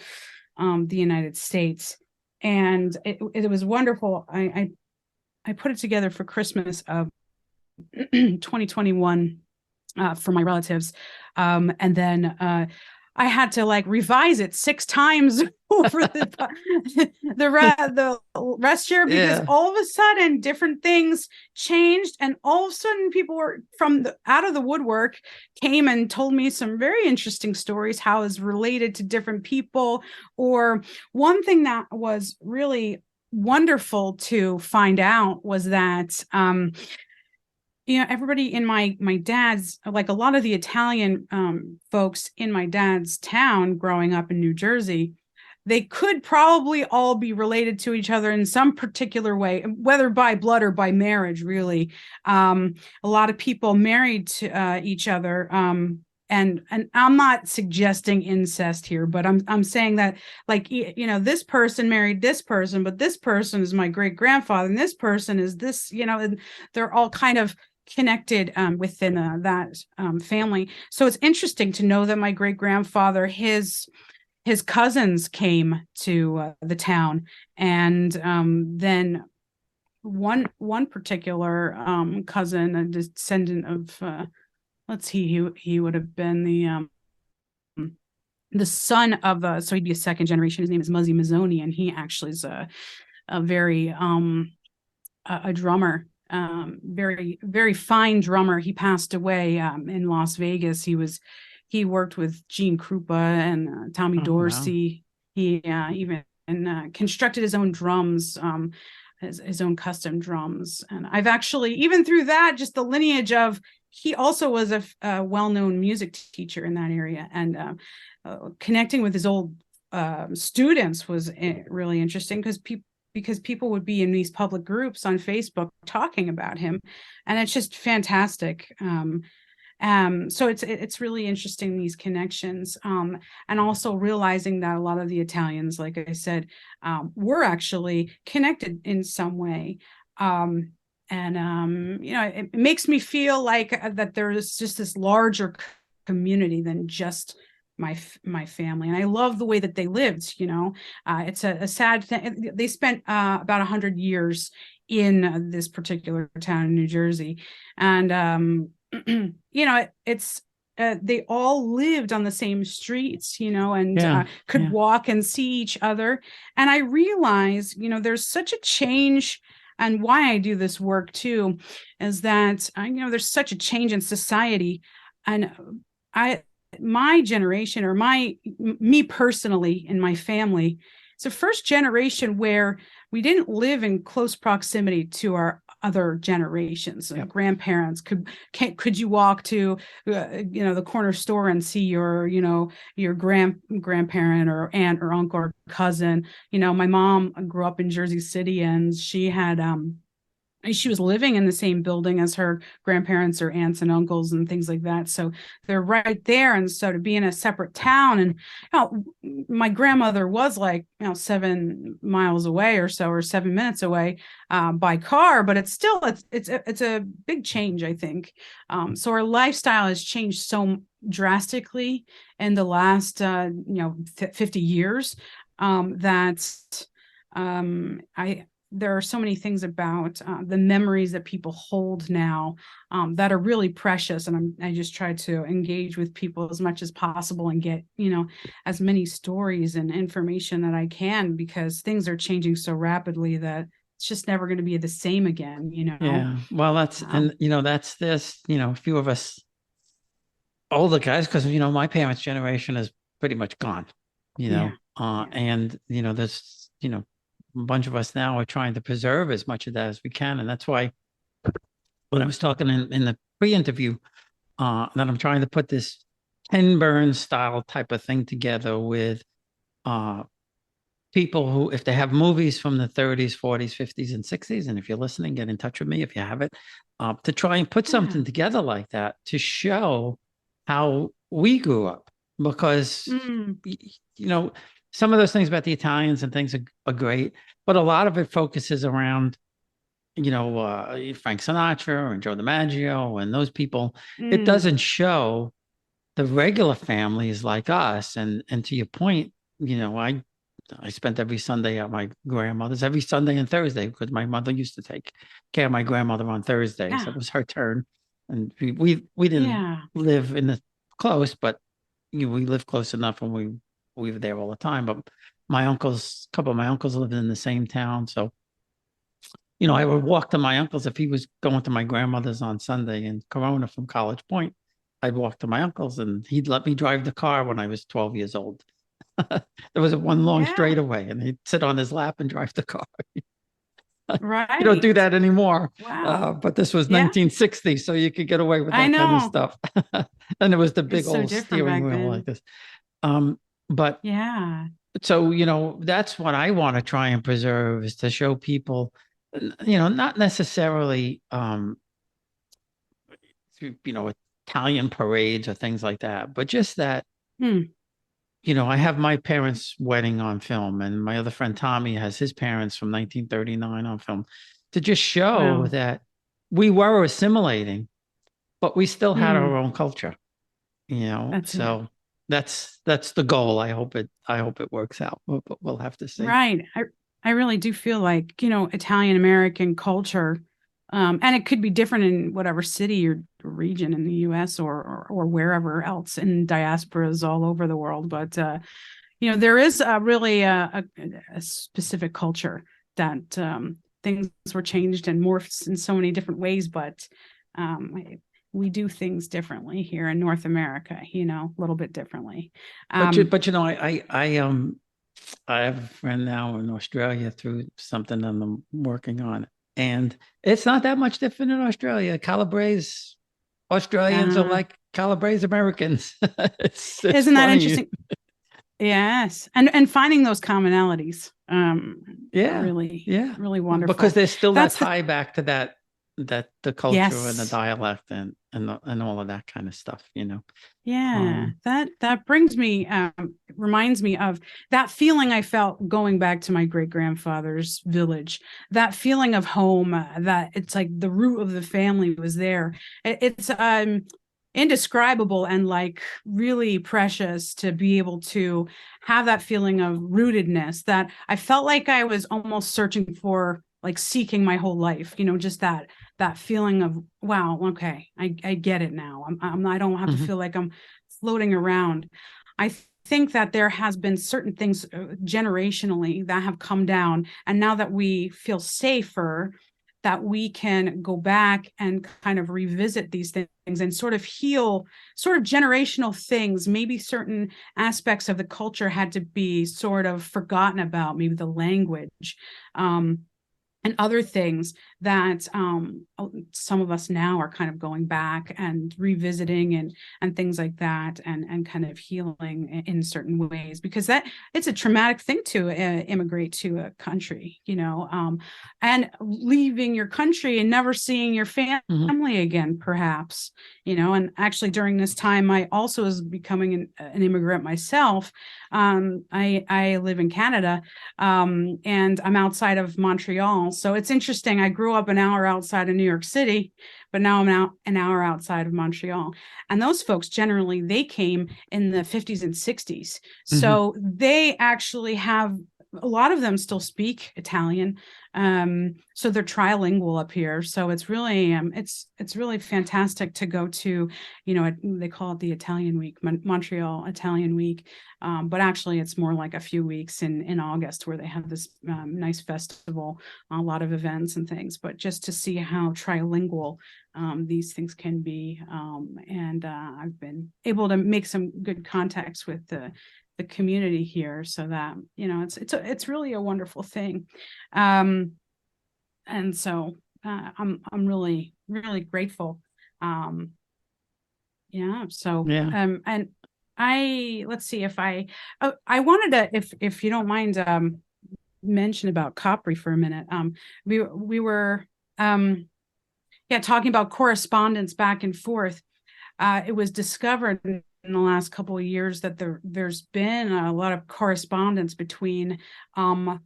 S2: the United States. And it was wonderful. I put it together for Christmas of 2021 for my relatives. And then I had to like revise it 6 times over the rest year, because all of a sudden different things changed, and all of a sudden people were out of the woodwork came and told me some very interesting stories, how it's related to different people. Or one thing that was really wonderful to find out was that everybody in my dad's, like a lot of the Italian folks in my dad's town growing up in New Jersey, they could probably all be related to each other in some particular way, whether by blood or by marriage, really. A lot of people married to each other. And I'm not suggesting incest here, but I'm saying that, like, this person married this person, but this person is my great grandfather, and this person is this, and they're all kind of connected within that family. So it's interesting to know that my great grandfather, his cousins came to the town, and then one particular cousin, a descendant of let's see, he would have been the son of so he'd be a second generation. His name is Muzzy Mazzoni, and he actually is a very a drummer, very very fine drummer. He passed away in Las Vegas. He worked with Gene Krupa and Tommy
S1: Oh, wow.
S2: Dorsey. He even constructed his own drums, his own custom drums. And I've actually, even through that, just the lineage of, he also was a well-known music teacher in that area, and connecting with his old students was really interesting, because people would be in these public groups on Facebook talking about him, and it's just fantastic. So it's really interesting, these connections, and also realizing that a lot of the Italians, like I said, were actually connected in some way. It makes me feel like that there's just this larger community than just my family. And I love the way that they lived. It's a sad thing. They spent about 100 years in this particular town in New Jersey, and it's they all lived on the same streets, and could walk and see each other. And I realize, there's such a change, and why I do this work too is that there's such a change in society. And my generation, or me personally in my family, it's the first generation where we didn't live in close proximity to our other generations.
S1: Yep.
S2: Grandparents could you walk to the corner store and see your grandparent or aunt or uncle or cousin. My mom grew up in Jersey City, and she was living in the same building as her grandparents or aunts and uncles and things like that. So they're right there. And so to be in a separate town, and my grandmother was 7 miles away or so, or 7 minutes away by car, but it's still, it's a big change, I think. So our lifestyle has changed so drastically in the last, 50 years, that there are so many things about the memories that people hold now that are really precious. And I just try to engage with people as much as possible and get, as many stories and information that I can, because things are changing so rapidly that it's just never going to be the same again,
S1: Yeah. Well, that's this, a few of us older guys, because, my parents' generation is pretty much gone, and, there's, a bunch of us now are trying to preserve as much of that as we can. And that's why when I was talking in the pre-interview, that I'm trying to put this Ken Burns style type of thing together with people who, if they have movies from the 30s, 40s, 50s, and 60s, and if you're listening, get in touch with me if you have it, to try and put something together like that to show how we grew up. Because, some of those things about the Italians and things are great, but a lot of it focuses around, Frank Sinatra and Joe DiMaggio and those people. It doesn't show the regular families like us. And to your point, I spent every Sunday at my grandmother's, every Sunday and Thursday, because my mother used to take care of my grandmother on Thursdays. Yeah. So it was her turn. And we didn't live in the close, but we lived close enough, and we were there all the time. But a couple of my uncles lived in the same town. So, I would walk to my uncle's if he was going to my grandmother's on Sunday in Corona from College Point. I'd walk to my uncle's, and he'd let me drive the car when I was 12 years old. There was one long straightaway, and he'd sit on his lap and drive the car.
S2: Right.
S1: You don't do that anymore.
S2: Wow.
S1: But this was 1960, so you could get away with that kind of stuff. And it was the big old steering wheel like this. But so, that's what I want to try and preserve, is to show people, not necessarily, Italian parades or things like that, but just that, I have my parents' wedding on film, and my other friend Tommy has his parents from 1939 on film, to just show that we were assimilating, but we still had our own culture, so that's the goal. I hope it works out, but we'll have to see.
S2: Right. I really do feel like, Italian American culture, and it could be different in whatever city region in the U.S. or wherever else in diasporas all over the world. But there is really a specific culture that things were changed and morphed in so many different ways, but we do things differently here in North America, a little bit differently.
S1: I have a friend now in Australia through something that I'm working on, and it's not that much different in Australia. Calabrese Australians are like Calabrese Americans. It's
S2: isn't that
S1: funny.
S2: interesting? Yes, and finding those commonalities, really wonderful,
S1: because there's still that tie back to that the culture and the
S2: Yes.
S1: dialect and all of that kind of stuff,
S2: that brings me reminds me of that feeling I felt going back to my great grandfather's village, that feeling of home, that it's like the root of the family was there. It's indescribable and like really precious to be able to have that feeling of rootedness that I felt like I was almost searching for, like seeking my whole life, just that feeling of, wow, okay, I get it now. I don't have to feel like I'm floating around. I think that there has been certain things generationally that have come down, and now that we feel safer, that we can go back and kind of revisit these things and sort of heal sort of generational things. Maybe certain aspects of the culture had to be sort of forgotten about, maybe the language, and other things that some of us now are kind of going back and revisiting and things like that, and kind of healing in certain ways, because that it's a traumatic thing to immigrate to a country, and leaving your country and never seeing your family again, perhaps, and actually during this time, I also was becoming an immigrant myself. I live in Canada, and I'm outside of Montreal. So it's interesting. I grew up an hour outside of New York City, but now I'm out an hour outside of Montreal. And those folks generally, they came in the 50s and 60s. So they actually have, a lot of them still speak Italian. So they're trilingual up here. So it's really, it's really fantastic to go to, they call it the Italian Week, Montreal Italian Week. But actually it's more like a few weeks in August, where they have this nice festival, a lot of events and things, but just to see how trilingual these things can be. And I've been able to make some good contacts with the community here, so that it's really a wonderful thing, and so I'm really grateful. And let's see if I wanted to, if you don't mind, mention about Capri for a minute. We were talking about correspondence back and forth. It was discovered in the last couple of years that there's been a lot of correspondence between New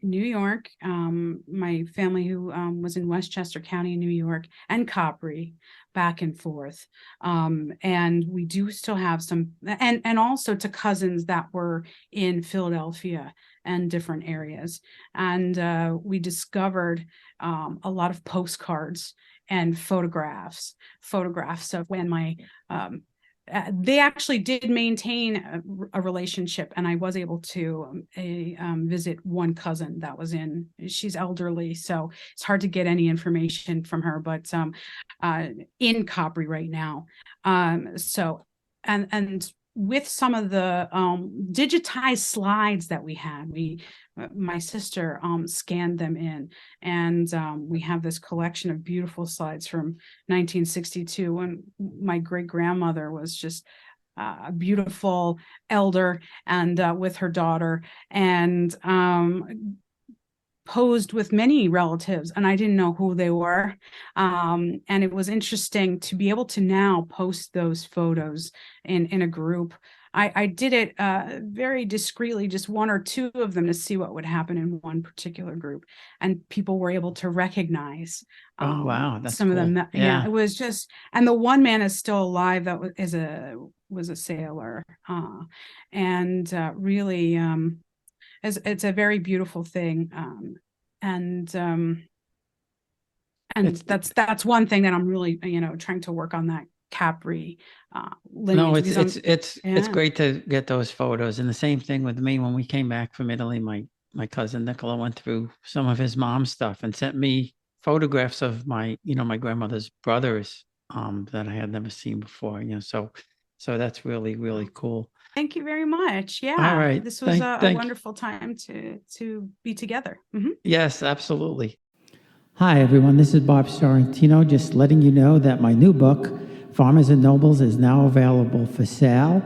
S2: York, my family who was in Westchester County, New York, and Capri, back and forth. And we do still have some, and also to cousins that were in Philadelphia and different areas. And we discovered a lot of postcards and photographs of when my they actually did maintain a relationship, and I was able to visit one cousin that was she's elderly, so it's hard to get any information from her, but in Capri right now. So and with some of the digitized slides that we had, my sister scanned them in, and we have this collection of beautiful slides from 1962, when my great grandmother was just a beautiful elder, and with her daughter, and posed with many relatives, and I didn't know who they were. And it was interesting to be able to now post those photos in a group. I did it very discreetly, just one or two of them, to see what would happen in one particular group, and people were able to recognize.
S1: Oh wow, that's
S2: some
S1: cool.
S2: of them. Yeah, it was just, and the one man is still alive that was a sailor, and really. It's a very beautiful thing, and And
S1: It's-
S2: that's one thing that I'm really, trying to work on, that Capri lineage.
S1: No,
S2: because
S1: it's
S2: yeah.
S1: great to get those photos. And the same thing with me when we came back from Italy. My cousin Nicola went through some of his mom's stuff and sent me photographs of my grandmother's brothers that I had never seen before. So that's really, really cool.
S2: Thank you very much. Yeah.
S1: All right.
S2: This was a
S1: Thank
S2: wonderful time to be together. Mhm.
S1: Yes, absolutely.
S4: Hi, everyone. This is Bob Sorrentino, just letting you know that my new book, Farmers and Nobles, is now available for sale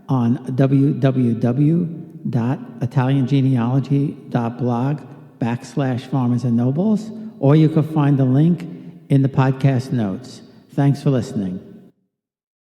S4: on www.italiangenealogy.blog/Farmers and Nobles, or you can find the link in the podcast notes. Thanks for listening.